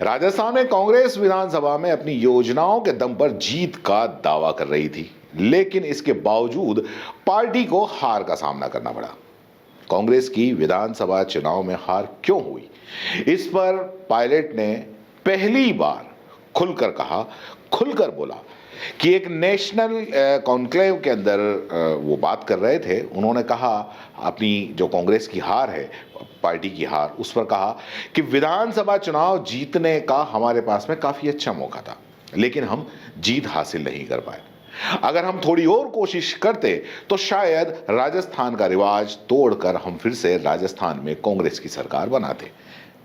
राजस्थान में कांग्रेस विधानसभा में अपनी योजनाओं के दम पर जीत का दावा कर रही थी, लेकिन इसके बावजूद पार्टी को हार का सामना करना पड़ा। कांग्रेस की विधानसभा चुनाव में हार क्यों हुई, इस पर पायलट ने पहली बार खुलकर कहा, खुलकर बोला कि एक नेशनल कॉन्क्लेव के अंदर वो बात कर रहे थे। उन्होंने कहा, अपनी जो कांग्रेस की हार है, पार्टी की हार, उस पर कहा कि विधानसभा चुनाव जीतने का हमारे पास में काफी अच्छा मौका था, लेकिन हम जीत हासिल नहीं कर पाए। अगर हम थोड़ी और कोशिश करते तो शायद राजस्थान का रिवाज तोड़कर हम फिर से राजस्थान में कांग्रेस की सरकार बनाते।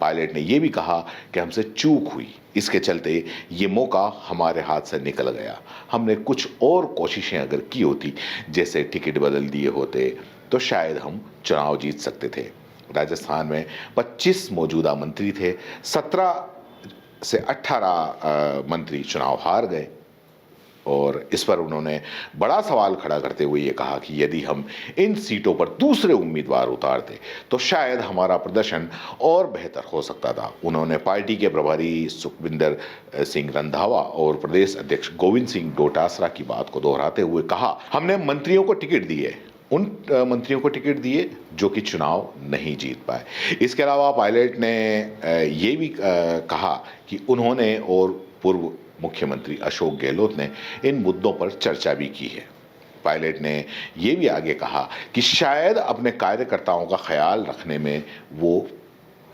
पायलट ने यह भी कहा कि हमसे चूक हुई, इसके चलते ये मौका हमारे हाथ से निकल गया। हमने कुछ और कोशिशें अगर की होती, जैसे टिकट बदल दिए होते, तो शायद हम चुनाव जीत सकते थे। राजस्थान में 25 मौजूदा मंत्री थे, 17 से 18 मंत्री चुनाव हार गए। और इस पर उन्होंने बड़ा सवाल खड़ा करते हुए ये कहा कि यदि हम इन सीटों पर दूसरे उम्मीदवार उतारते तो शायद हमारा प्रदर्शन और बेहतर हो सकता था। उन्होंने पार्टी के प्रभारी सुखविंदर सिंह रंधावा और प्रदेश अध्यक्ष गोविंद सिंह डोटासरा की बात को दोहराते हुए कहा, हमने मंत्रियों को टिकट दिए, उन मंत्रियों को टिकट दिए जो कि चुनाव नहीं जीत पाए। इसके अलावा पायलट ने ये भी कहा कि उन्होंने और पूर्व मुख्यमंत्री अशोक गहलोत ने इन मुद्दों पर चर्चा भी की है। पायलट ने यह भी आगे कहा कि शायद अपने कार्यकर्ताओं का ख्याल रखने में वो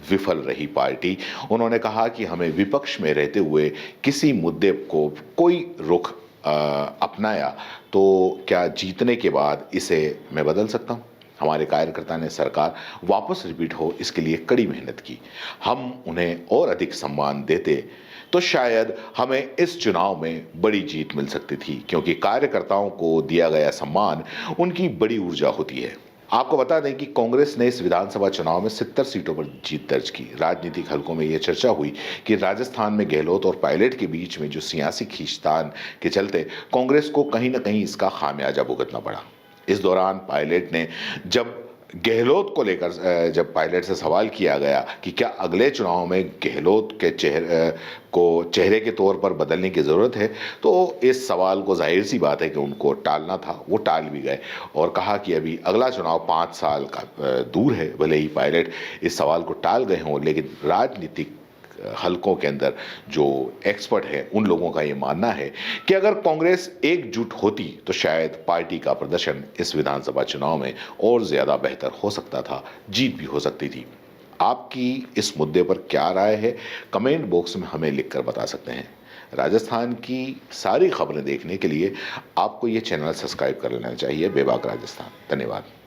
विफल रही पार्टी। उन्होंने कहा कि हमें विपक्ष में रहते हुए किसी मुद्दे को कोई रुख अपनाया तो क्या जीतने के बाद इसे मैं बदल सकता हूं। हमारे कार्यकर्ता ने सरकार वापस रिपीट हो, इसके लिए कड़ी मेहनत की। हम उन्हें और अधिक सम्मान देते तो शायद हमें इस चुनाव में बड़ी जीत मिल सकती थी, क्योंकि कार्यकर्ताओं को दिया गया सम्मान उनकी बड़ी ऊर्जा होती है। आपको बता दें कि कांग्रेस ने इस विधानसभा चुनाव में 70 सीटों पर जीत दर्ज की। राजनीतिक हलकों में यह चर्चा हुई कि राजस्थान में गहलोत और पायलट के बीच में जो सियासी खींचतान के चलते कांग्रेस को कहीं ना कहीं इसका खामियाजा भुगतना पड़ा। इस दौरान पायलट ने जब गहलोत को लेकर जब पायलट से सवाल किया गया कि क्या अगले चुनाव में गहलोत के चेहरे के तौर पर बदलने की जरूरत है, तो इस सवाल को जाहिर सी बात है कि उनको टालना था, वो टाल भी गए और कहा कि अभी अगला चुनाव 5 साल का दूर है। भले ही पायलट इस सवाल को टाल गए हों, लेकिन राजनीतिक हलकों के अंदर जो एक्सपर्ट है, उन लोगों का ये मानना है कि अगर कांग्रेस एकजुट होती तो शायद पार्टी का प्रदर्शन इस विधानसभा चुनाव में और ज्यादा बेहतर हो सकता था, जीत भी हो सकती थी। आपकी इस मुद्दे पर क्या राय है, कमेंट बॉक्स में हमें लिखकर बता सकते हैं। राजस्थान की सारी खबरें देखने के लिए आपको ये चैनल सब्सक्राइब कर लेना चाहिए, बेबाक राजस्थान। धन्यवाद।